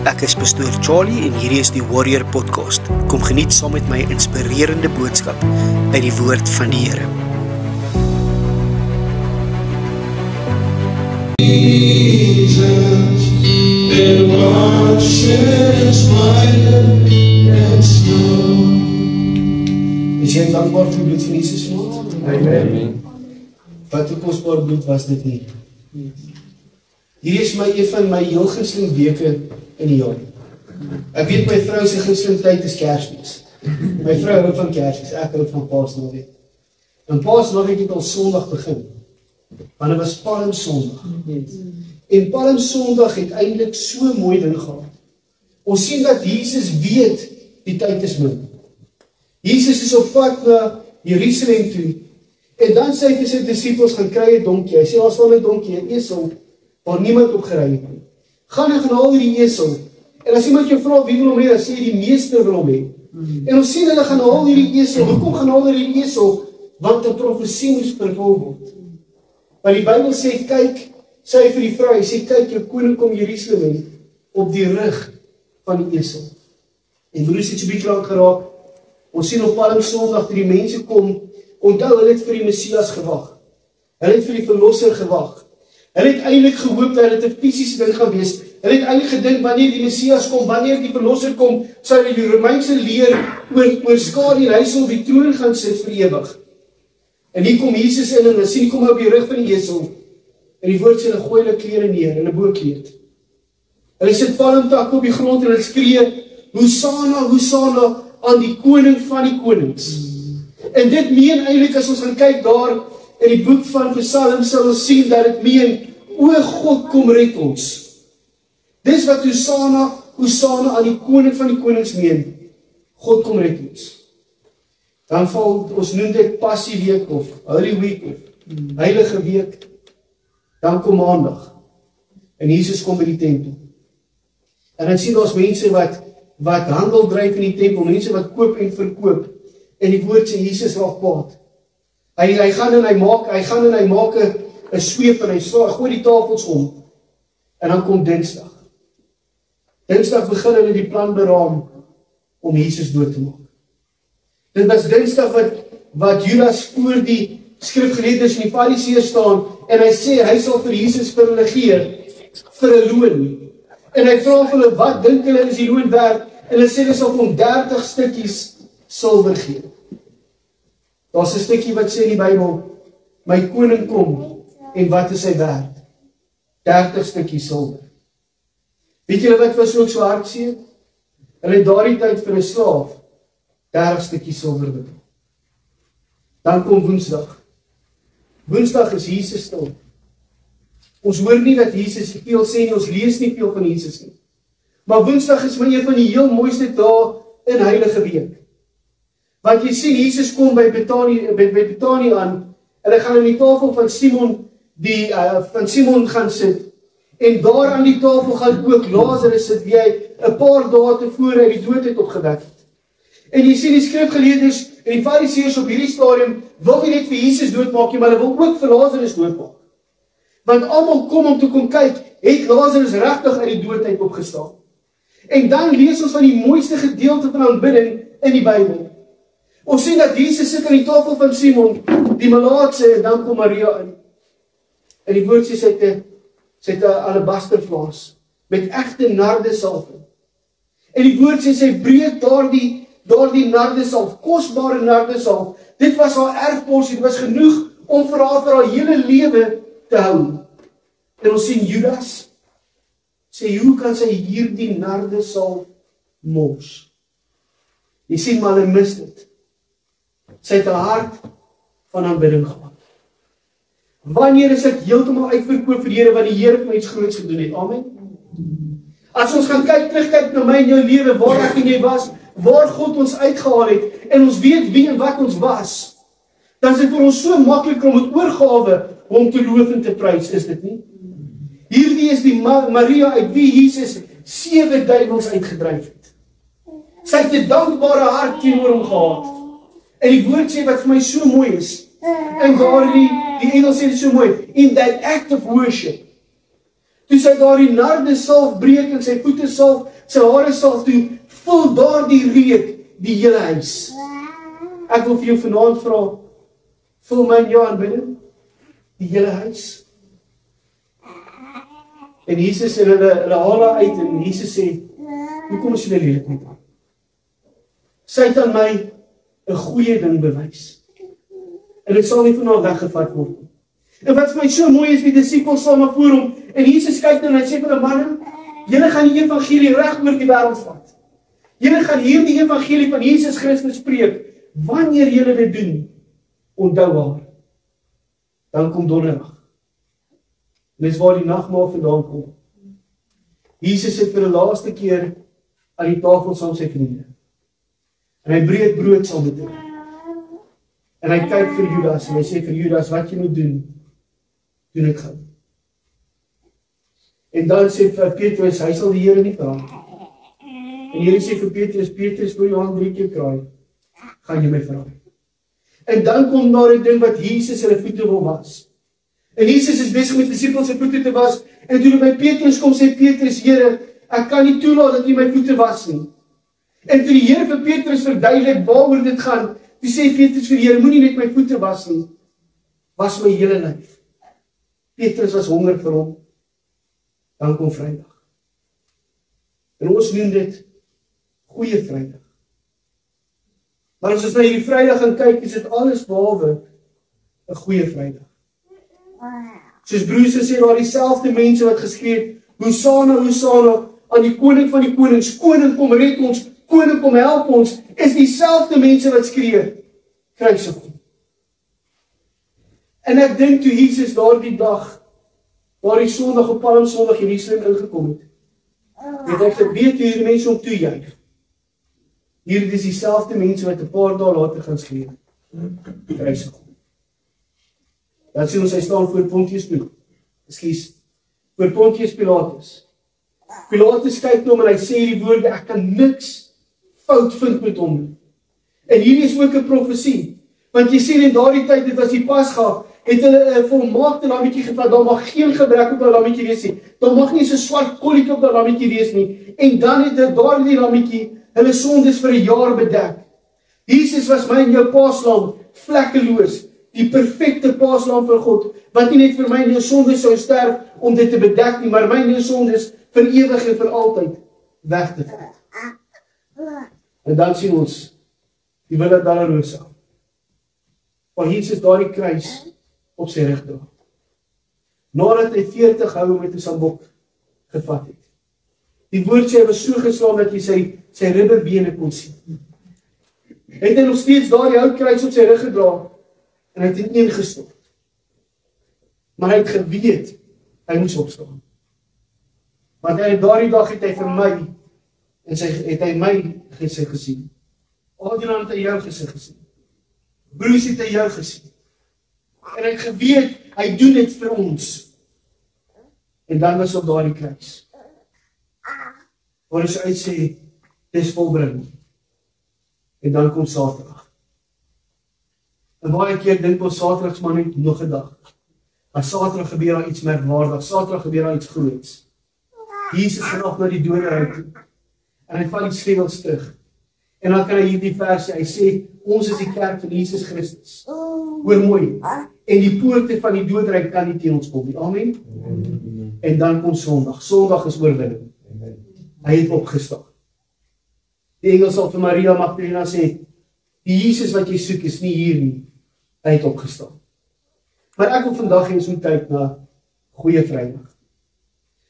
Ek is Pastoor Charlie en hierdie is die Warrior Podcast. Kom geniet saam met my inspirerende boodskap uit die woord van die Here. Jesus, it washes white and snow. Is jy dankbaar vir die bloed van Jesus vanaand? Amen. Wat 'n kosbare bloed was dit nie. Hier is een van my heel gunsteling weke in die jaar. Ek weet my vrou se gunsteling tyd is Kersfees. My vrou hou van Kersfees, ek hou van Paasnaweek. En Paasnaweek het al Sondag begin. Want dit was Palmsondag. En Palmsondag het eintlik so mooi ding gehad. Ons sien dat Jesus weet die tyd is min. Jesus is op pad na Jerusalem toe. En dan sê hy vir sy disippels, gaan kry 'n donkie. Hy sê, daar staan 'n donkie, 'n esel, waar niemand op gery het nie. Gaan en gaan haal hierdie esel. En as iemand jou vra wie wil hom hê, dan sê die meester wil hom hê. En ons sien hulle gaan haal hierdie esel. Hoekom gaan haal hierdie esel? Want 'n profesie moes vervul word. Want die Bybel sê, kyk, sê hy vir die vrou, hy sê, kyk, jou koning kom Jerusalem op die rug van die esel. En broers het so bietjie lank geraak. Ons sien op Palmsondag dat die mense kom. Onthou, hulle het vir die Messias gewag. Hulle het vir die verlosser gewag. Hulle het eintlik gehoop dat dit 'n fisiese ding gaan wees. Hulle het eintlik gedink, wanneer die Messias kom, wanneer die verlosser kom, sal hy die Romeinse leer oorskadu en hy sal op die troon gaan sit vir ewig. En hier kom Jesus in en dan sien hy kom op die rug van die esel. En die woord sê, hulle gooi hulle klere neer, hulle boekleed. Hulle sit palmtakke op die grond en hulle skree, Hosanna, Hosanna aan die koning van die konings. En dit meen eintlik, as ons gaan kyk daar in die boek van Psalms, sal ons sien dat dit meen, o God, kom red ons. Dis wat Hosanna, Hosanna aan die koning van die konings meen. God kom red ons. Dan val, ons noem dit Passieweek of Holy Week of Heilige Week. Dan kom Maandag. En Jesus kom by die tempel. En dan sien ons mense wat handel dryf in die tempel, mense wat koop en verkoop. En die woord sê, Jesus raak kwaad. Hy gaan en hy maak 'n sweep en hy gooi die tafels om. En dan kom Dinsdag. Dinsdag begin hulle die plan beraam om Jesus dood te maak. Dit was Dinsdag wat Judas voor die skrifgeleerdes en die Fariseërs staan en hy sê, hy sal vir Jesus vir hulle gee vir 'n loon. En hy vra vir hulle, wat dink hulle is die loon werd? En hulle sê, hulle sal vir hom 30 stukkies silwer gee. Daar's 'n stukkie wat sê in die Bybel, my koning kom, en wat is hy werd? 30 stukkies silwer. Weet julle wat was ook so hartseer? Hulle het daardie tyd vir 'n slaaf 30 stukkies silwer betaal. Dan kom Woensdag. Woensdag is Jesus stil. Ons hoor nie dat Jesus veel sê nie, ons lees nie veel van Jesus nie. Maar Woensdag is maar een van die heel mooiste dae in Heilige Week. Want jy sien, Jesus kom by Betanië aan, en hy gaan aan die tafel van Simon gaan sit, en daar aan die tafel gaan ook Lazarus sit, wie hy 'n paar dae tevore uit die dood het opgewek het. En jy sien die skrifgeleerdes en die Fariseërs op hierdie stadium, wil nie net vir Jesus doodmaak nie, maar hulle wil ook vir Lazarus doodmaak. Want almal kom om te kom kyk, het Lazarus regtig uit die dood uit opgestaan. En dan lees ons van die mooiste gedeelte van aanbidding in die Bybel. Ons sien dat Jesus sit aan die tafel van Simon, die malaatse, en dan kom Maria in. En die woord sê, sy het 'n alabastervaas, met egte nardesalve. En die woord sê, sy breek daardie nardesalf, kosbare nardesalf, dit was haar erfporsie, dit was genoeg om vir haar hele lewe te hou. En ons sien Judas, sê, hoe kan sy hierdie nardesalf mors? Jy sien, maar hulle mis dit. Sy het 'n hart van aanbidding gehad. Wanneer is ek heeltemal uitverkoop vir die Here, wat die Here vir my iets groots gedoen het? Amen. As ons gaan terugkyk na my en jou lewe, waar ek en jy was, waar God ons uitgehaal het, en ons weet wie en wat ons was, dan is dit vir ons so maklik om met oorgawe om te loof en te prys, is dit nie? Hierdie is die Maria uit wie Jesus 7 duiwels uitgedryf het. Sy het 'n dankbare hart teenoor hom gehad. En die woord sê wat vir my so mooi is, en daardie engel sê dit so mooi, in that act of worship, toe sy daardie nardesalf breek en sy voete salf, sy hare salf toe, vul daardie reuk die hele huis. Ek wil vir jou vanaand vra, vul my en jou aanbidding die hele huis. En Jesus en hulle haal haar uit en Jesus sê, hoekom is julle lelik met haar? Sy het aan my 'n goeie ding bewys. En dit sal nie van haar weggevat word nie. En wat vir my so mooi is, die disippels staan maar voor hom, en Jesus kyk en hy sê vir hulle, manne, julle gaan die evangelie reg oor die wêreld vat. Julle gaan hierdie evangelie van Jesus Christus spreek. Wanneer julle dit doen, onthou haar. Dan kom donderdag. En dis waar die nagmaal vandaan kom. Jesus sit vir die laaste keer aan die tafel saam met sy vriende. En hy breek brood saam met hulle. En hy kyk vir Judas en hy sê vir Judas, wat jy moet doen, doen ek gou. En dan sê vir Petrus, hy sal die Here nie vra. En die Here sê vir Petrus, Petrus, wil jou hand 3 keer kraai, gaan jy my vra. En dan kom daar 'n ding wat Jesus hulle voete wil was. En Jesus is besig met die disippels se voete te was, en toe by Petrus kom, sê Petrus, Here, ek kan nie toelaat dat jy my voete was nie. En toe die Here vir Petrus verduidelik waaroor dit gaan, toe sê Petrus vir die Here, moenie net my voete was nie, was my hele lyf. Petrus was honger vir hom. Dan kom Vrydag. En ons noem dit Goeie Vrydag. Maar as ons na hierdie Vrydag gaan kyk, is dit alles behalwe 'n Goeie Vrydag. Soos broers sê, daar dieselfde mense wat geskree het, Hosanna, Hosanna, aan die koning van die konings, koning kom red ons, koning kom help ons, is dieselfde mense wat skree, kruisig hom. En ek dink toe Jesus daardie dag, daardie Sondag op Palmsondag Jerusalem ingekom het, het ek geweet hoe hierdie mense om toejuig. Hier is dieselfde mense wat 'n paar dae later gaan skree, kruisig hom. Dan sien ons hy staan voor Pontius Pilatus. Voor Pontius Pilatus. Pilatus kyk na hom en hy sê die woorde, ek kan niks fout vind met hom nie. En hier is ook 'n profesie. Want jy sien in daardie tyd, dit was die Pasga, het hulle 'n volmaakte lammetjie gevat, daar mag geen gebrek op daai lammetjie wees nie. Daar mag nie so 'n swart kolletjie op daai lammetjie wees nie. En dan het daardie lammetjie hulle sondes vir 'n jaar bedek. Jesus was my en jou paaslam, vlekkeloos, die perfekte paaslam vir God, wat nie net vir my en jou sondes sou sterf om dit te bedek nie, maar my en jou sondes vir ewig en vir altyd weg te vat. En dan sien ons die Via Dolorosa, waar Jesus daardie kruis op sy rug dra. Nadat hy 40 houe met 'n sambok gevat het. Die woord sê hy was so geslaan dat jy sy ribbenbene kon sien. Het hy nog steeds daardie houtkruis op sy rug gedra en hy het ineengestort. Maar hy het geweet hy moes opstaan. Want daardie dag het hy vir my en het hy my gesig gesien. Adrian het hy jou gesig gesien. Bruce het hy jou gesien. En hy het geweet hy doen dit vir ons. En dan was op daardie kruis, waar ons uitsê, dis volbring. En dan kom Saterdag. En baie keer dink ons Saterdag maar net nog 'n dag. Maar Saterdag gebeur daar iets merkwaardig. Saterdag gebeur daar iets groots. Jesus gaan af na die doderyk toe. En hy val die sleutels terug. En dan kan hy hierdie vers sê, hy sê, ons is die kerk van Jesus Christus. Hoor mooi. En die poorte van die doderyk kan nie teen ons kom nie. Amen. En dan kom Sondag. Sondag is oorwinning. Hy het opgestaan. Die engel sal vir Maria Magdalena sê, die Jesus wat jy soek is nie hier nie. Hy het opgestaan. Maar ek wil vandag eens moet kyk na Goeie Vrydag.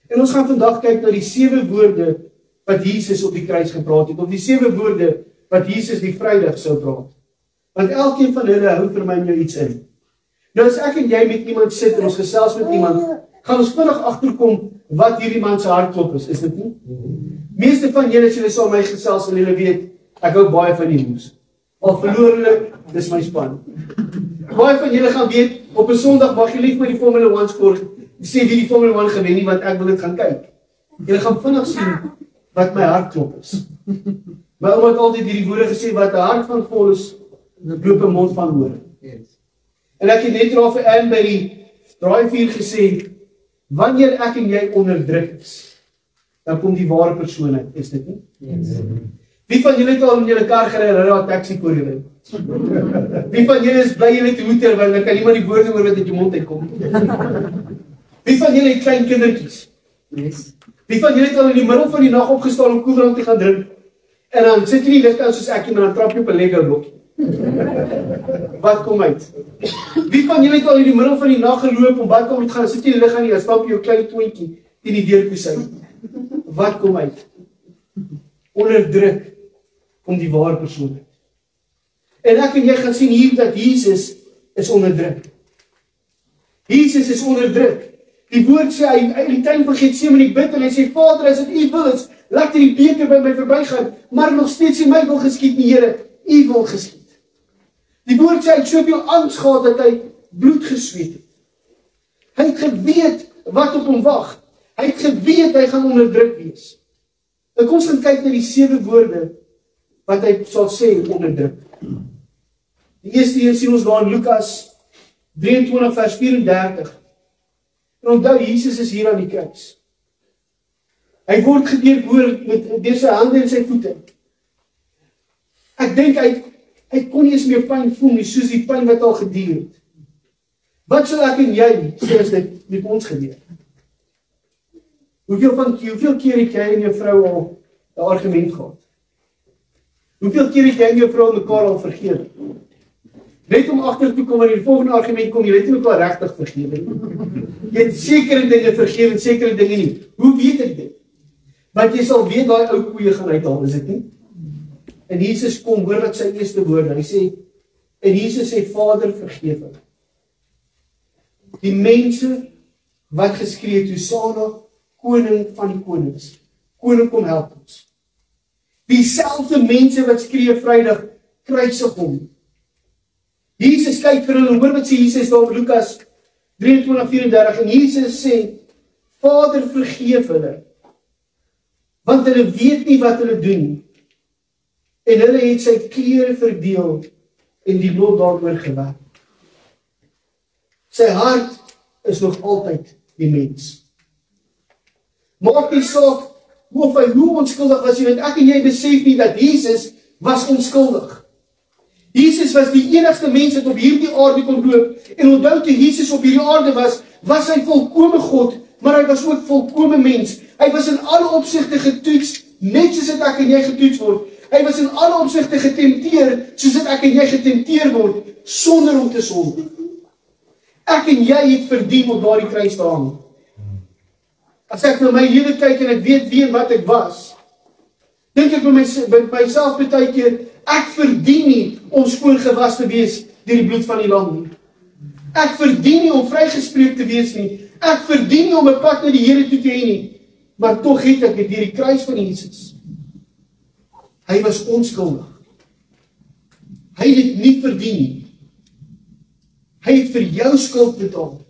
En ons gaan vandag kyk na die 7 woorde wat Jesus op die kruis gepraat het, of die 7 woorde wat Jesus die Vrydag sou praat. Want elkeen van hulle hou vir my en jou iets in. Nou as ek en jy met iemand sit en ons gesels met iemand, gaan ons vinnig agterkom wat hierdie man se hartklop is dit nie? Meeste van julle as julle saam my gesels en julle weet, ek hou baie van die moes. Al verloor hulle, dis my span. Baie van julle gaan weet, op 'n Sondag mag jy lief met die Formule 1 skoor, sê wie die Formule 1 gewen nie, want ek wil dit gaan kyk. Julle gaan vinnig sien wat my hartklop is. My ouma het altyd hierdie woorde gesê, wat 'n hart van vol is, loop 'n mond van woorde. En ek het net daar vir Anne by die draaivuur gesê, wanneer ek en jy onderdruk is, dan kom die ware persoon uit, is dit nie? Yes. Wie van julle het al in julle kar gery, hulle daar taxi voor julle? Wie van julle is bly julle het hoeter, want dan kan niemand die woorde hoor wat uit jou mond uitkom? Wie van julle het klein kindertjies? Yes. Wie van julle het al in die middel van die nag opgestaan om koeldrank te gaan drink? En dan sit jy nie lig aan soos ek, maar dan trap jy op 'n Lego blokkie. Wat kom uit? Wie van julle het al in die middel van die nag geloop om badkamer te gaan, sit jy die lig aan die, stap jy jou klein toontjie teen die deurpoes uit. Wat kom uit? Onder druk kom die ware persoon uit. En ek en jy gaan sien hier dat Jesus is onder druk. Jesus is onder druk. Die woord sê, hy in die tuin van Getsemane bid en hy sê, Vader, as dit U wil is, laat die beker by my verbygaan, maar nog steeds nie my wil geskied nie, Here, U wil geskied. Die woord sê, hy het soveel angs gehad dat hy bloed gesweet het. Hy het geweet wat op hom wag. Hy het geweet hy gaan onder druk wees. En kom ons gaan kyk na die 7 woorde wat hy sal sê onder druk. Die eerste een sien ons daar in Lukas 23 vers 34. En onthou, Jesus is hier aan die kruis. Hy word gedeurboor deur sy hande en sy voete. Ek dink hy kon nie eens meer pyn voel nie, soos die pyn wat al geduur het. Wat sal ek en jy sê as dit met ons gebeur? Hoeveel keer het jy en jou vrou al 'n argument gehad? Hoeveel keer het jy en jou vrou mekaar al vergewe? Net om agter te kom wanneer die volgende argument kom, jy weet nie mekaar regtig vergewe nie. Jy het sekere dinge vergewe en sekere dinge nie. Hoe weet ek dit? Want jy sal weet daai ou koeie gaan uithaal, is dit nie? En Jesus kom, hoor wat sy eerste woorde, hy sê, en Jesus sê, Vader, vergeef hulle. Die mense wat geskree het, Hosanna, koning van die konings, koning kom help ons. Dieselfde mense wat skree Vrydag, kruisig hom. Jesus kyk vir hulle, hoor wat sê Jesus daar in Lukas 23:34, en Jesus sê, Vader, vergeef hulle, want hulle weet nie wat hulle doen nie. En hulle het sy klere verdeel en die lot daaroor gewerk. Sy hart is nog altyd die mens. Maak nie saak of hy hoe onskuldig was, want ek en jy besef nie dat Jesus was onskuldig. Jesus was die enigste mens wat op hierdie aarde kon loop, en onthou toe Jesus op hierdie aarde was hy volkome God, maar hy was ook volkome mens. Hy was in alle opsigte getoets, net soos ek en jy getoets word. Hy was in alle opsigte getempteer, soos ek en jy getempteer word, sonder om te sondig. Ek en jy het verdien op daardie kruis te hang. As ek na my lewe kyk en ek weet wie en wat ek was, dink ek by myself baie keer, ek verdien nie om skoon gewas te wees deur die bloed van die lam nie. Ek verdien nie om vrygespreek te wees nie. Ek verdien nie om 'n pad na die Here toe te hê nie. Maar tog het ek dit deur die kruis van Jesus. Hy was onskuldig. Hy het dit nie verdien nie. Hy het vir jou skuld betaal.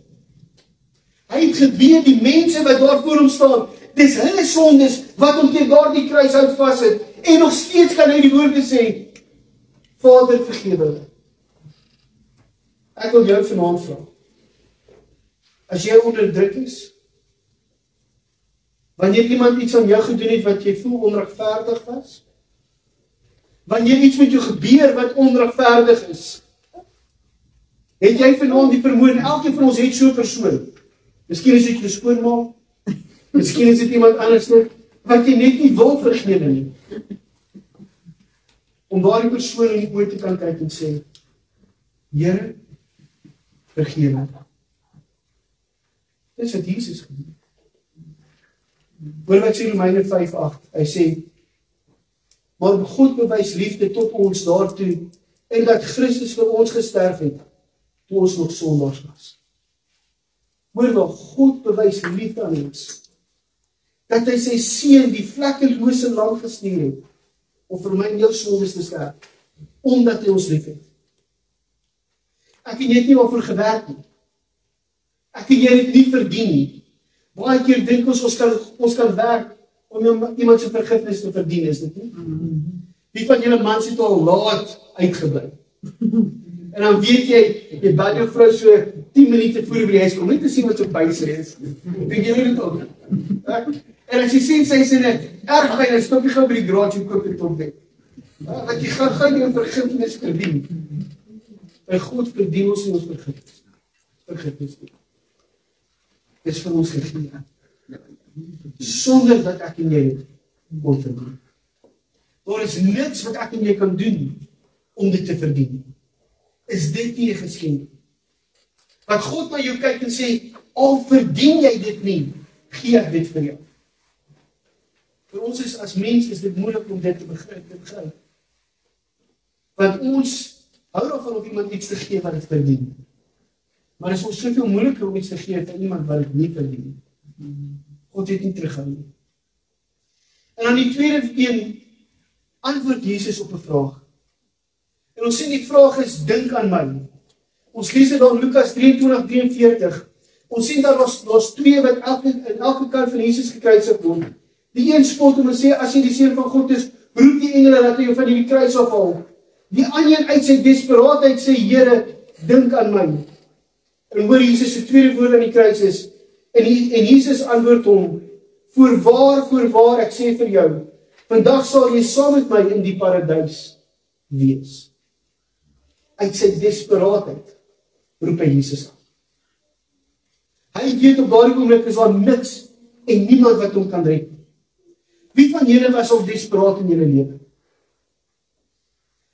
Hy het geweet die mense wat daar voor hom staan, dis hulle sondes wat hom teen daardie kruis hout vas het, en nog steeds kan hy die woorde sê, Vader, vergewe hulle. Ek wil jou vanaand vra, as jy onder druk is, wanneer iemand iets aan jou gedoen het wat jy voel onregverdig was, wanneer iets met jou gebeur wat onregverdig is, het jy vanaand die vermoë, en elkeen van ons het so 'n persoon. Miskien is dit jou skoonma, miskien is dit iemand anders wat jy net nie wil vergewe nie. Om daardie persoon in die oë te kan kyk en sê, Here, vergewe. Dis wat Jesus gedoen het. Hoor wat sê Romeine 5:8. Hy sê, maar God bewys liefde tot ons daartoe, en dat Christus vir ons gesterf het, toe ons nog sondaars was. Hoor wel, God bewys liefde aan ons, dat hy sy seun, die vlekkelose lam gestuur het, om vir my en jou sondes te sterf, omdat hy ons lief het. Ek en jy het nie waarvoor gewerk nie. Ek en jy het nie verdien nie. Baie keer dink ons kan werk om iemand se vergifnis te verdien, is dit nie? Wie van julle mans het al laat uitgebly? En dan weet jy bel jou vrou so 10 minute voor jy by die huis kom, net te sien wat so buis is. Dink jy dit ook? En as jy sien sy is in 'n erg fyn, stop jy gou by die garage en koop 'n topdek. Want jy gaan jou vergifnis verdien. By God verdien ons nie ons vergifnis. Vergifnis nie. Dis vir ons gegee. Sonder dat ek en jy kon verdien. Daar is niks wat ek en jy kan doen om dit te verdien. Is dit nie 'n geskenk? Want God na jou kyk en sê, al verdien jy dit nie, gee ek dit vir jou. Vir ons is as mens is dit moeilik om dit te begryp. Want ons hou daarvan om iemand iets te gee wat dit verdien. Maar is ons soveel moeiliker om iets te gee vir iemand wat dit nie verdien. God het nie terughou nie. En aan die tweede een antwoord Jesus op 'n vraag. En ons sien die vraag is, dink aan my. Ons lees dit dan Lukas 23:43. Ons sien daar was twee wat in elke kant van Jesus gekruisig word. Die een spot om te sê, as jy die seun van God is, roep die engele dat hy jou van hierdie kruis afhaal. Die ander uit sy desperaatheid sê, Here, dink aan my. En hoor Jesus se tweede woord aan die kruis is, en Jesus antwoord hom, voorwaar, ek sê vir jou, vandag sal jy saam met my in die paradys wees. Uit sy desperaatheid roep hy Jesus aan. Hy weet op daardie oomblik is daar niks en niemand wat hom kan red. Wie van julle was al desperaat in julle lewe?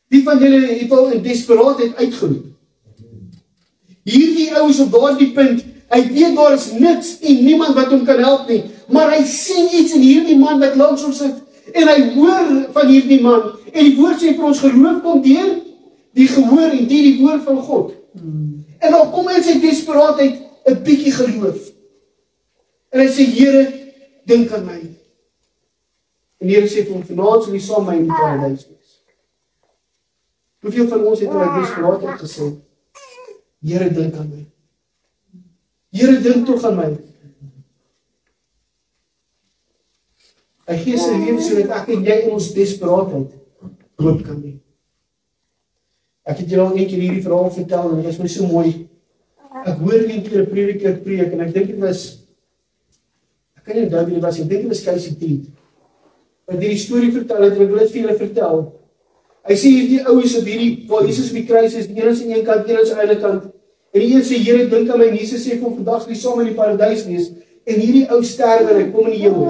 Wie van julle het al in desperaatheid uitgeroep? Hierdie ouens op daardie punt, hy weet daar is niks en niemand wat hom kan help nie, maar hy sien iets in hierdie man wat langs hom sit, en hy hoor van hierdie man, en die woord sê vir ons geloof kom deur die gehoor en die woord van God. En dan kom hy in sy desperaatheid 'n bietjie geloof. En hy sê, Here, dink aan my. En die Here sê vir hom, vanaand sal jy saam met my in die paradys wees. Hoeveel van ons het al desperaatheid gesê, Here, dink aan my. Here, dink tog aan my. Hy gee sy lewe sodat ek en jy in ons desperaatheid hoop kan hê. Ek het julle al een keer hierdie verhaal vertel en dit was my so mooi. Ek hoor een keer 'n prediker preek en ek dink dit was, ek kan nie onthou wie dit was, ek dink dit was Casey Teed, wat hierdie storie vertel het en ek wil dit vir julle vertel. Hy sê hierdie ouens op hierdie, waar Jesus op die kruis is, die een aan een kant, die een aan die ander kant, en die een sê, Here, dink aan my, en Jesus sê, kom vandag sal jy saam in die paradys wees, en hierdie ou sterwe en hy kom in die hemel.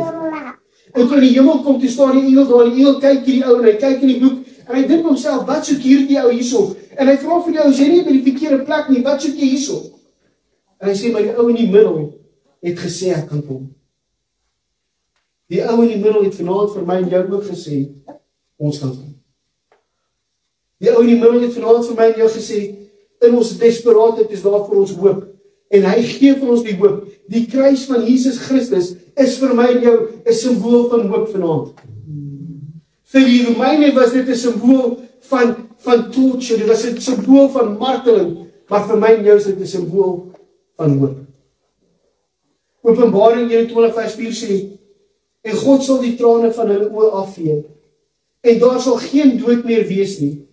En toe in die hemel kom, toe staan die engel daar, en die engel kyk hierdie ou, en hy kyk in die boek, en hy dink homself, wat soek hierdie ou hierso? En hy vra vir die ou, is jy nie by die verkeerde plek nie, wat soek jy hierso? En hy sê, maar die ou in die middel het gesê, ek kan kom. Die ou in die middel het vanaand vir my en jou ook gesê, ons kan kom. Die ou in die middel het vanaand vir my en jou gesê, in ons desperaatheid is daar vir ons hoop. En hy gee vir ons die hoop. Die kruis van Jesus Christus is vir my en jou 'n simbool van hoop vanaand. Vir die Romeine was dit 'n simbool van torture, dit was 'n simbool van marteling, maar vir my en jou is dit 'n simbool van hoop. Openbaring 21:4 sê, en God sal die trane van hulle oë afvee, en daar sal geen dood meer wees nie.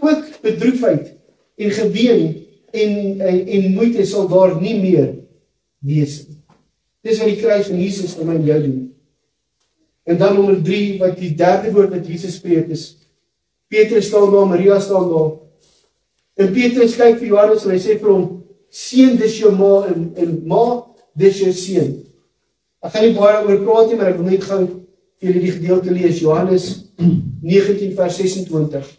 Ook bedroefheid en geween en moeite sal daar nie meer wees nie. Dis wat die kruis van Jesus vir my en jou doen. En dan nommer 3, wat die derde woord wat Jesus spreek is, Petrus staan daar, Maria staan daar, en Petrus kyk vir Johannes en hy sê vir hom, seun, dis jou ma, en ma, dis jou seun. Ek gaan nie baie oor praat nie, maar ek wil net gou vir julle die gedeelte lees, Johannes 19:26.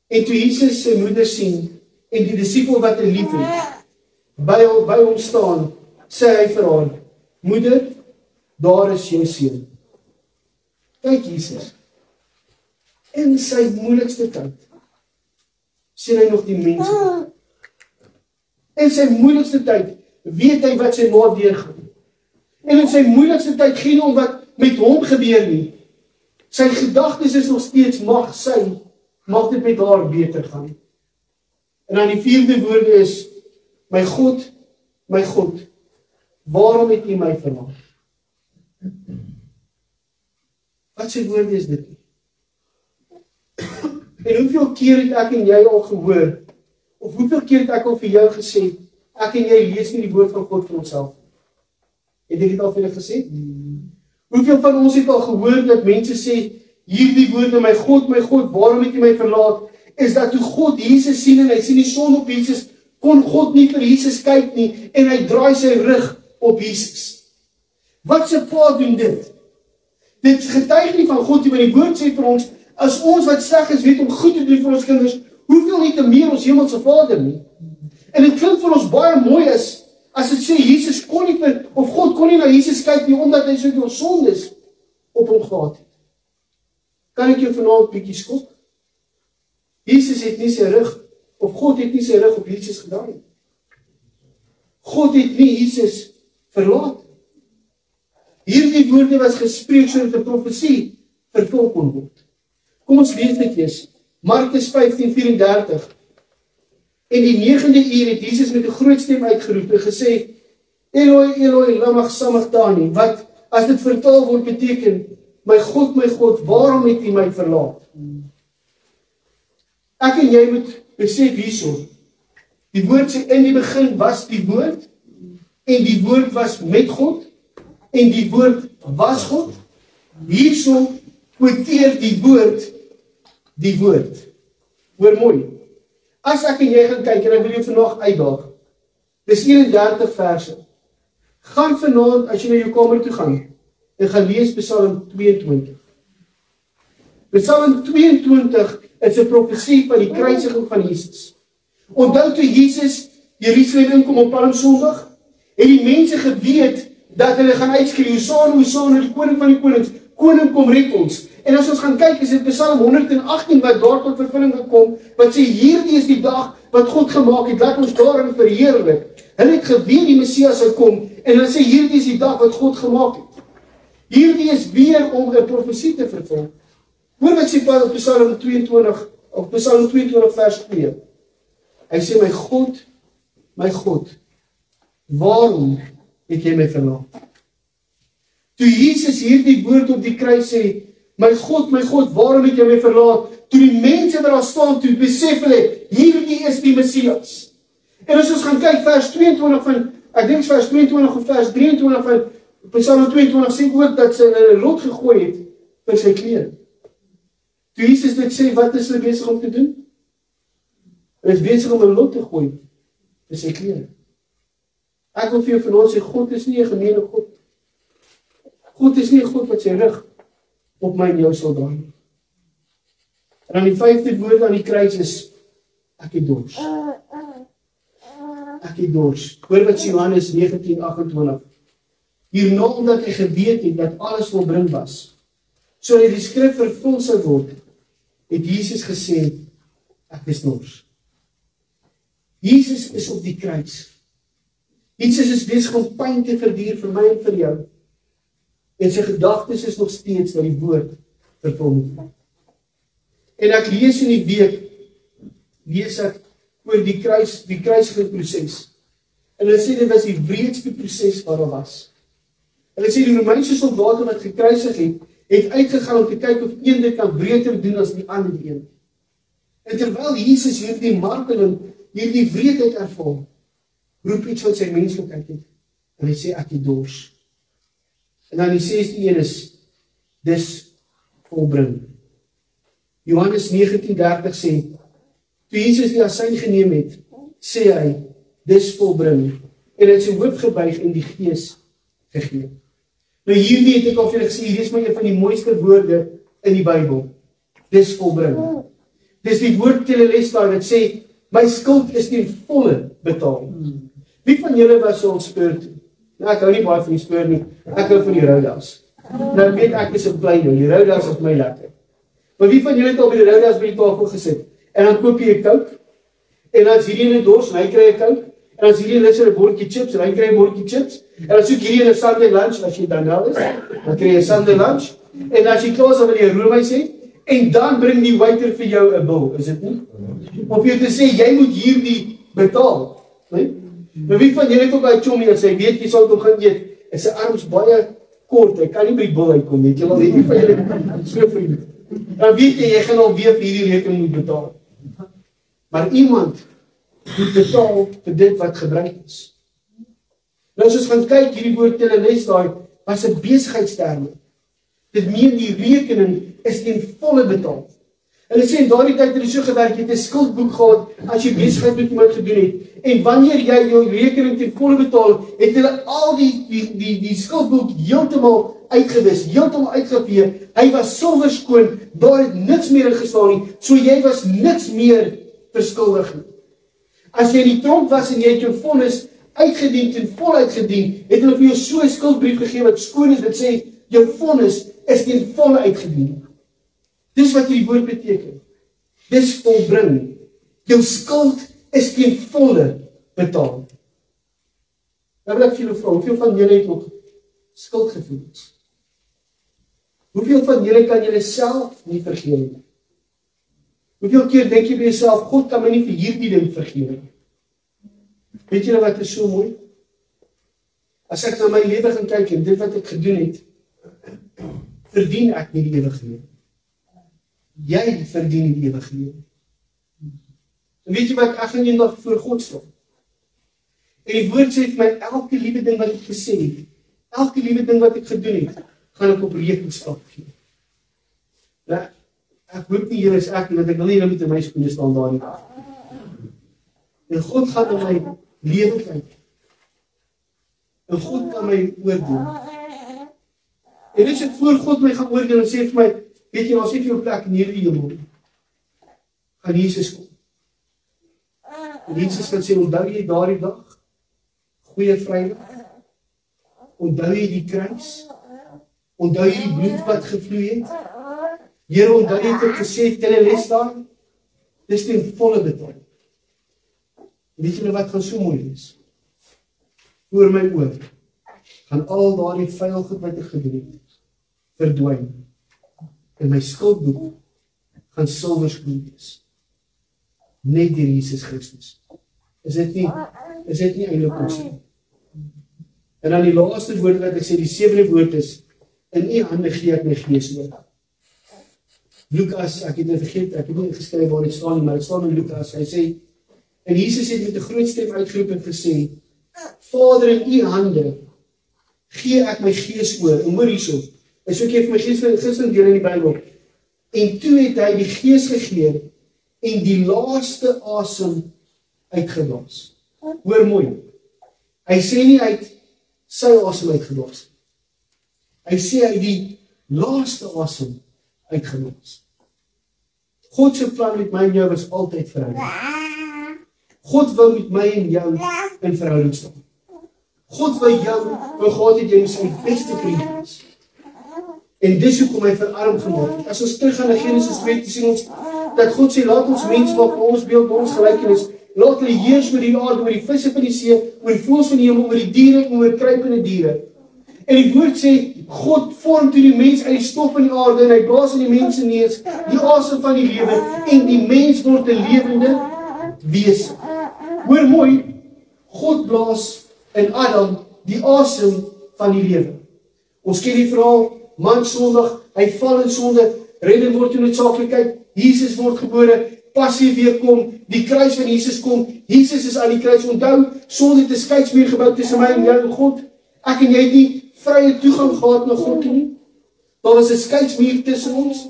En toe Jesus sy moeder sien, en die disipel wat hy lief het, by hom staan, sê hy vir haar, moeder, daar is jou seun. Kyk Jesus, in sy moeilikste tyd, sien hy nog die mense. In sy moeilikste tyd, weet hy wat sy ma deurgaan. En in sy moeilikste tyd, geen om wat met hom gebeur nie. Sy gedagtes is nog steeds, mag dit met haar beter gaan. En dan die 4de woorde is, my God, waarom het U my verlaat? Wat sy woorde is dit nie? En hoeveel keer het ek en jy al gehoor, of hoeveel keer het ek al vir jou gesê, ek en jy lees nie die woord van God vir onsself. Het ek dit al vir julle gesê? Hoeveel van ons het al gehoor dat mense sê, hierdie woorde, my God, waarom het U my verlaat? Is dat toe God Jesus sien en hy sien die son op Jesus, kon God nie vir Jesus kyk nie, en hy draai sy rug op Jesus. Wat se pa doen dit? Dit getuig nie van God nie, want die woord sê vir ons, as ons wat sleg is weet om goed te doen vir ons kinders, hoeveel nie te meer ons hemelse Vader nie. En dit klink vir ons baie mooi as dit sê, Jesus kon nie vir, of God kon nie na Jesus kyk nie, omdat hy soveel sondes op hom gehad het. Kan ek jou vanaand bietjie skok? Jesus het nie sy rug, of God het nie sy rug op Jesus gedraai. God het nie Jesus verlaat. Hierdie woorde was gespreek sodat 'n profesie vervul kon word. Kom ons lees dit eers. Markus 15:34. En die 9de uur het Jesus met 'n groot stem uitgeroep en gesê, Eloi, Eloi, lama sabachthani, wat as dit vertaal word beteken, my God, waarom het U my verlaat? Ek en jy moet besef hierso, die woord sê, in die begin was die woord, en die woord was met God, en die woord was God. Hierso quoteer die woord. Hoor mooi. As ek en jy gaan kyk, en ek wil jou vanaand uitdaag, dis 31 verse. Gaan vanaand, as jy na jou kamer toe gaan, en gaan lees Psalm 22. Psalm 22 is 'n profesie van die kruisiging van Jesus. Onthou toe Jesus Jerusalem inkom op Palmsondag, het die mense geweet dat hulle gaan uitskree, Hosanna, Hosanna, die koning van die konings, koning kom red ons. En as ons gaan kyk, is dit Psalm 118 wat daar tot vervulling gekom, wat sê, hierdie is die dag wat God gemaak het, laat ons daarin verheerlik. Hulle het geweet die Messias sou kom, en hulle sê, hierdie is die dag wat God gemaak het. Hierdie is weer om 'n profesie te vervul. Hoor wat sê Paulus op Psalm 22 vers 2. Hy sê, my God, waarom het jy my verlaat? Toe Jesus hierdie woord op die kruis sê, my God, waarom het jy my verlaat? Toe die mense wat daar staan, toe besef hulle, hierdie is die Messias. En as ons gaan kyk, vers 22 van, ek dink vers 22 of vers 23 van Psalm 22 sê ook dat sy hulle lot gegooi het vir sy klere. Toe Jesus dit sê, wat is hulle besig om te doen? Hulle is besig om 'n lot te gooi vir sy klere. Ek wil vir jou vanaand sê, God is nie 'n gemeene God. God is nie 'n God wat sy rug op my en jou sal draai. En dan die 5de woord aan die kruis is, ek het dors. Ek het dors. Hoor wat Johannes 19:28. Hierna omdat hy geweet het dat alles volbring was, sodat die skrif vervul sou word, het Jesus gesê, ek is dors. Jesus is op die kruis. Jesus is besig om pyn te verduur vir my en vir jou. En sy gedagtes is nog steeds dat die woord vervul moet word. En ek lees in die week, lees ek oor die kruisigingsproses. En hulle sê dit was die wreedste proses wat daar was. Hulle sê die Romeinse soldate wat gekruisig het uitgegaan om te kyk of een dit kan wreeder doen as die ander een. En terwyl Jesus hierdie marteling, hierdie wreedheid ervaar, roep iets wat sy menslikheid het. En hy sê, ek het dors. En dan die 6de een is, dis volbring. Johannes 19:30 sê, toe Jesus die asyn geneem het, sê hy, dis volbring. En hy het sy hoof gebuig en die gees gegee. Nou hierdie het ek al vir julle gesê, hierdie is maar een van die mooiste woorde in die Bybel. Dis volbring. Dis die woord telelestai wat sê, my skuld is ten volle betaal. Wie van julle was so ontspoor toe? Nou, ek hou nie baie van die spoor nie. Ek hou van die Roudels. Nou weet ek is 'n plein, die Roudels is my lekker. Maar wie van julle het al by die Roudels by die tafel gesit? En dan koop jy 'n Coke, en dan is hierdie 'n dors, en hy kry 'n Coke, en dan is hierdie luister 'n bordjie chips, en hy kry 'n bordjie chips, en dan soek hierdie 'n Sunday lunch, as jy dan nou is, dan kry jy 'n Sunday lunch, en as jy klaar is, dan wil jy 'n roomys hê, en dan bring die waiter vir jou 'n bil, is dit nie? Of jy te sê, jy moet hierdie betaal, nee? Maar wie van julle het ook by Chommy en sê, weet jy sal hom gaan eet, en sy arms baie kort, hy kan nie by die bil uitkom, weet jy wel, weet nie van julle, so vriend. Dan weet jy gaan al weer vir hierdie rekening moet betaal. Maar iemand moet betaal vir dit wat gebruik is. Nou as ons gaan kyk, hierdie woord telelestai was 'n besigheidsterm. Dit meen die rekening is ten volle betaal. Hulle sê in daardie tyd het hulle so gewerk, jy het 'n skuldboek gehad as jy besigheid met iemand gedoen het. En wanneer jy jou rekening ten volle betaal, het hulle al die skuldboek heeltemal uitgewis, heeltemal uitgevee. Hy was silwer skoon, daar het niks meer in gestaan nie. So jy was niks meer verskuldig nie. As jy in die tronk was en jy het jou vonnis uitgedien, ten volle uitgedien, het hulle vir jou so 'n skuldbrief gegee wat skoon is, wat sê jou vonnis is ten volle uitgedien. Dis wat hierdie woord beteken. Dis volbring. Jou skuld is ten volle betaal. Nou wil ek vir julle vra, hoeveel van julle het nog skuldgevoelens? Hoeveel van julle kan julle self nie vergewe nie? Hoeveel keer dink jy by jouself, God kan my nie vir hierdie ding vergewe nie? Weet julle wat is so mooi? As ek na my lewe gaan kyk en dit wat ek gedoen het, verdien ek nie die ewige lewe. Jy verdien die ewige lewe. En weet jy wat, ek gaan eendag voor God staan. En die woord sê vir my, elke liewe ding wat ek gesê het, elke liewe ding wat ek gedoen het, gaan ek op rekenskap gee. Nou, ek hoop nie julle is ek, want ek wil nie julle met in my skoene staan daar nie. En God gaan in my lewe kyk. En God kan my oordeel. En as ek voor God my gaan oordeel en sê vir my, weet jy, as jy vir jou plek in hierdie hemel, gaan Jesus kom. En Jesus gaan sê, onthou jy daardie dag, goeie Vrydag, onthou jy die kruis, onthou jy die bloed wat gevloei het, Here, onthou jy het gesê, teles daar, dis ten volle betaal. Weet julle wat gaan so mooi is? Voor my oor, gaan al daardie vuil goed wat ek gedoen het, verdwyn. En my skuldboek gaan silwerskoon wees. Net deur Jesus Christus. Is dit nie eintlik ons nie? En dan die laaste woord wat ek sê, die 7de woord is, in u hande gee ek my gees oor. Lukas, ek het nou vergeet, ek het nie geskryf waar dit staan nie, maar dit staan in Lukas, hy sê, en Jesus het met 'n groot stem uitgeroep en gesê, Vader, in u hande gee ek my gees oor. En hoor hierso, en so ek vir my gister deel in die Bybel, en toe het hy die gees gegee en die laaste asem uitgeblaas. Hoor mooi, hy sê nie uit sy asem uitgeblaas. Hy sê hy die laaste asem uitgeblaas. God se plan met my en jou was altyd verhouding. God wil met my en jou in verhouding staan. God wil gehad het jy sy beste vriend is. En dis hoekom hy verarm gemaak het. As ons teruggaan na Genesis 2, sien ons dat God sê, laat ons mens maak op ons beeld, ons gelykenis. Laat hulle heers oor die aarde, oor die visse van die see, oor die voëls van die hemel, oor die diere en oor kruipende diere. En die woord sê, God vorm toe die mens uit die stof van die aarde en hy blaas in die mens se neus die asem van die lewe en die mens word 'n lewende wese. Hoor mooi, God blaas in Adam die asem van die lewe. Ons ken die verhaal, man sondig, hy val in sonde, redding word toe noodsaaklikheid, Jesus word gebore, passie weer kom, die kruis van Jesus kom, Jesus is aan die kruis, onthou, sonde het 'n skeidsmuur gebou tussen my en jou en God. Ek en jy het nie vrye toegang gehad na God nie. Daar was 'n skeidsmuur tussen ons.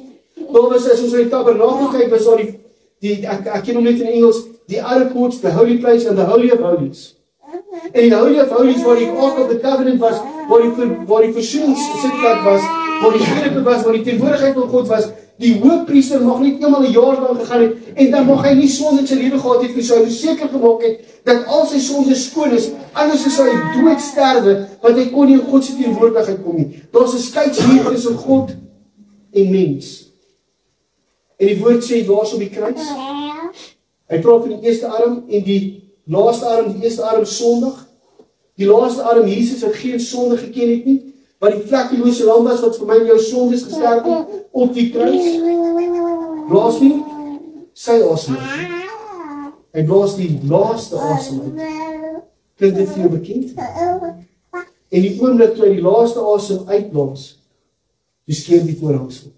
Daar was, as ons na die tabernakel kyk, was daar ek ken hom net in Engels, die outer courts, the holy place and the holy of holies. En die holy of holies waar die ark of the covenant was, waar die versoeningssitplek was, waar die heerlikheid was, waar die teenwoordigheid van God was, die hoofpriester mag net eenmal 'n jaar daar gegaan het, en dan mag hy nie sonde in sy lewe gehad het, vir sy seker gemaak het, dat al sy sonde skoon is, anders is hy dood sterwe, want hy kon nie in God se teenwoordigheid kom nie. Daar's 'n skeidsmuur tussen God en mens. En die woord sê, daar's op die kruis, hy praat van die eerste arm, en die laaste arm, die eerste arm sondig, die laaste arm Jesus wat geen sonde geken het nie, wat die vlekkelose lam was, wat vir my en jou sondes gesterf het, op die kruis, blaas nie sy asem uit. Hy blaas die laaste asem uit. Klink dit vir jou bekend? En die oomblik toe hy die laaste asem uitblaas, toe skeur die voorhangsel.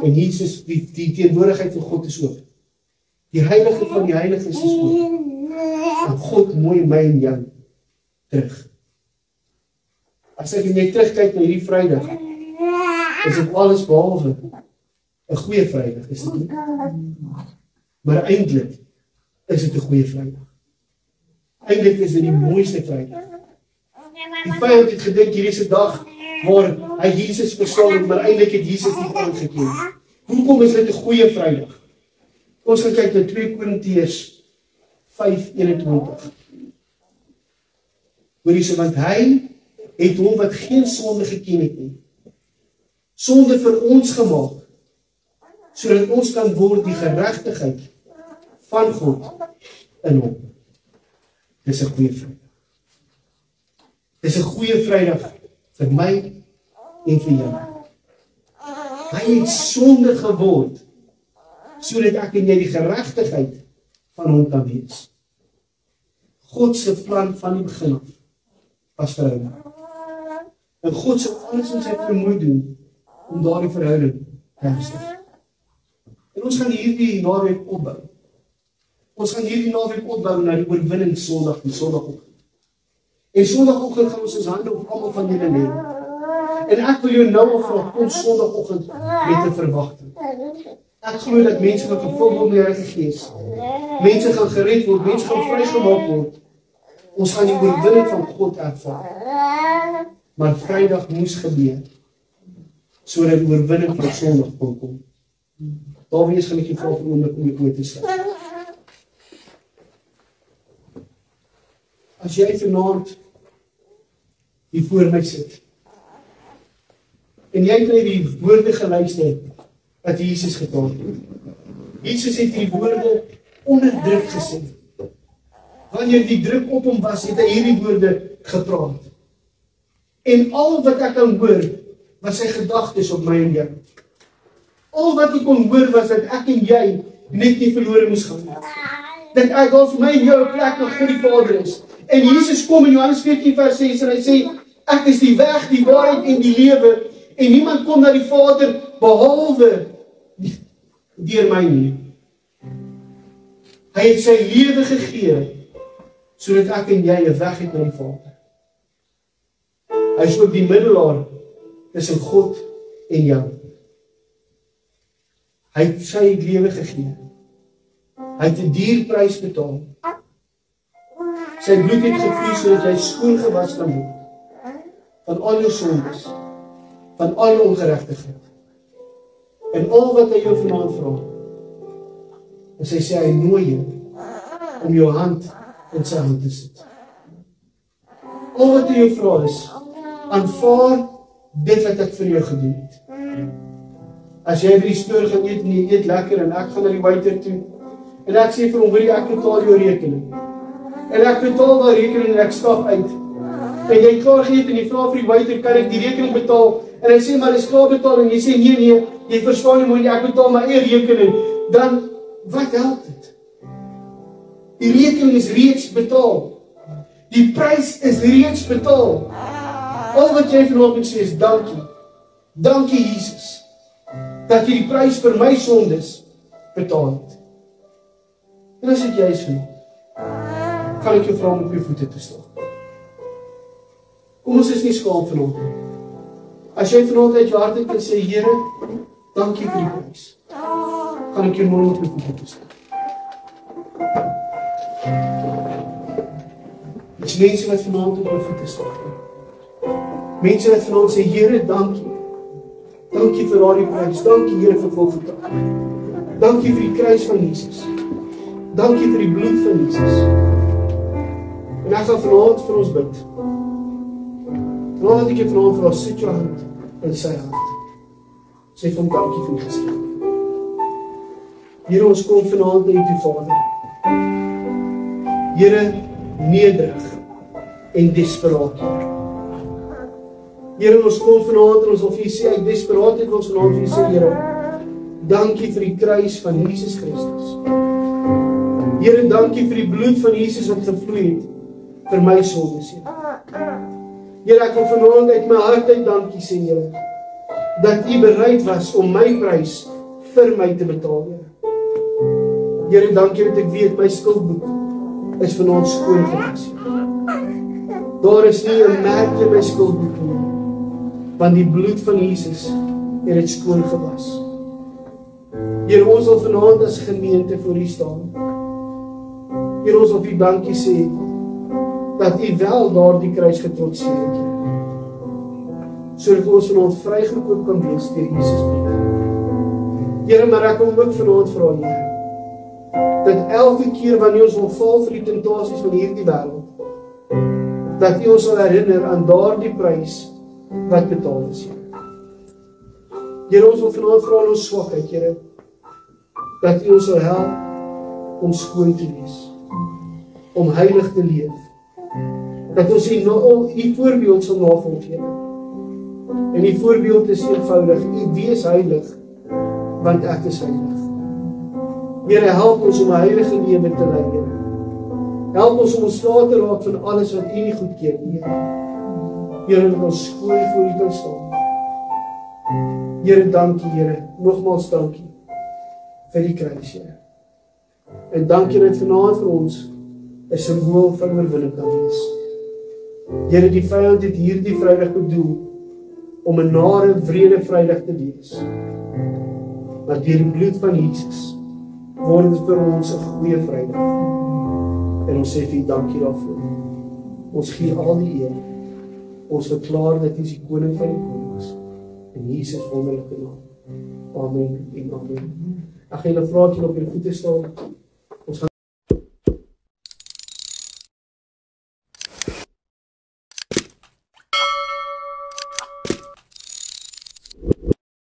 En Jesus, die teenwoordigheid van God is oop. Die heilige van die heiliges is oop. En God mooi my en jou terug. As ek net terugkyk na hierdie Vrydag, is dit alles behalwe 'n goeie Vrydag, is dit nie? Maar eintlik is dit 'n goeie Vrydag. Eintlik is dit die mooiste Vrydag. Die vyand het gedink hierdie is 'n dag waar hy Jesus versaal, maar eintlik het Jesus nie aangeken. Hoekom is dit 'n goeie Vrydag? Ons gaan kyk na 2 Korintiërs 5:21. Hoorie so, want hy het hom wat geen sonde geken het nie, sonde vir ons gemaak, sodat ons kan word die geregtigheid van God in hom. Dis 'n goeie Vrydag. Dis 'n goeie Vrydag vir my en vir jou. Hy het sonde geword, sodat ek en jy die geregtigheid van hom kan wees. God se plan van die begin af was verhouding. En God sal alles in sy vermoë doen om daardie verhouding te herstel. En ons gaan hierdie naweek opbou. Ons gaan hierdie naweek opbou na die oorwinning Sondag, die Sondagoggend. En Sondagoggend gaan ons hande op almal van julle lê. En ek wil jou nou al vra, kom Sondagoggend met 'n verwagting. Ek glo dat mense gaan gevul word met die Heilige Gees. Mense gaan gered word, mense gaan vrygemaak word. Ons gaan die oorwinning van God ervaar. Maar Vrydag moes gebeur, sodat die oorwinning van Sondag kon kom. Daarom gaan ek jou vra vir oomblik om jou oë te sluit. As jy vanaand hier voor my sit, en jy het net die woorde geluister wat Jesus gepraat het. Jesus het die woorde onder druk gesê. Wanneer die druk op hom was, het hy hierdie woorde gepraat. En al wat ek kan hoor, was sy gedagtes op my en jou. Al wat ek kon hoor was dat ek en jy net nie verlore moes gaan. Dat ek al vir my en jou 'n plek na God die Vader is. En Jesus kom in Johannes 14:6 en hy sê, ek is die weg, die waarheid en die lewe. En niemand kom na die Vader behalwe deur my nie. Hy het sy lewe gegee, sodat ek en jy 'n weg het na die Vader. Hy is ook die middelaar tussen God en jou. Hy het sy lewe gegee. Hy het 'n duur prys betaal. Sy bloed het gevloei sodat jy skoon gewas kan word van al jou sondes, van al jou ongeregtigheid. En al wat hy jou vanaand vra, is hy sê hy nooi jou om jou hand in sy hand te sit. Al wat hy jou vra is, aanvaar dit wat ek vir jou gedoen het. As jy by die stoor gaan eet en jy eet lekker en ek gaan na die waiter toe en ek sê vir hom, hoorie, ek betaal jou rekening. En ek betaal daai rekening en ek stap uit. En jy klaar geëet en jy vra vir die waiter, kan ek die rekening betaal? En hy sê, maar dis klaar betaal. En jy sê, nee, jy verstaan nie mooi, ek betaal my eie rekening. Dan, wat help dit? Die rekening is reeds betaal. Die prys is reeds betaal. Al wat jy vanaand moet sê is, dankie. Dankie, Jesus, dat jy die prys vir my sondes betaal het. En as dit jy is vanaand, gaan ek jou vra om op jou voete te staan. Kom ons is nie skaam vanaand nie. As jy vanaand uit jou hart uit kan sê, Here, dankie vir die prys, gaan ek jou nooi om op jou voete te staan. Dis mense wat vanaand op jou voete staan. Mense wat vanaand sê, Here, dankie. Dankie vir daardie prys. Dankie, Here, vir Golgotha. Dankie vir die kruis van Jesus. Dankie vir die bloed van Jesus. En ek gaan vanaand vir ons bid. Vanaand wat ek jou vanaand vra, sit jou hand in sy hand. Sê vir hom dankie vir die geskenk. Here, ons kom vanaand na U toe, Vader. Here, nederig en desperaat. Here, ons kom vanaand en ons wil vir U sê, uit desperaatheid wil ons vanaand vir U sê, Here, dankie vir die kruis van Jesus Christus. Here, dankie vir die bloed van Jesus wat gevloei het vir my sondes, Here. Here, ek wil vanaand uit my hart uit dankie sê, Here, dat U bereid was om my prys vir my te betaal, Here. Here, dankie dat ek weet my skuldboek is vanaand skoon gewas. Daar is nie 'n merk in my skuldboek nie, want die bloed van Jesus en het skoon gewas. Here, ons wil vanaand as gemeente voor U staan. Here, ons wil vir U dankie sê, dat U wel daardie kruis getrotseer het, Here. Sodat ons vanaand vrygekoop kan wees deur Jesus bloed. Here, maar ek kom ook vanaand vra, Here, dat elke keer wanneer ons wil val vir die tentasies van hierdie wêreld, dat U ons sal herinner aan daardie prys wat betaal is, Here. Here, ons wil vanaand vra in ons swakheid, Here, dat U ons sal help om skoon te wees, om heilig te leef, dat ons U voorbeeld sal navolg, Here. En die voorbeeld is eenvoudig, U wees heilig, want ek is heilig. Here, help ons om 'n heilige lewe te lei, Here. Help ons om ontslae te raak van alles wat U nie goedkeur nie, Here. Here, dat ons skoon voor U kan staan. Here, dankie, Here, nogmaals dankie vir die kruis, Here. En dankie dat vanaand vir ons 'n simbool van oorwinning kan wees. Here, die vyand het hierdie Vrydag bedoel om 'n nare, wrede Vrydag te wees. Maar deur die bloed van Jesus word dit vir ons 'n goeie Vrydag. En ons sê vir U dankie daarvoor. Ons gee al die eer. Ons verklaar dat U is die koning van die konings. In Jesus wonderlike naam. Amen en amen. Ek gaan julle vra dat julle op julle voete staan.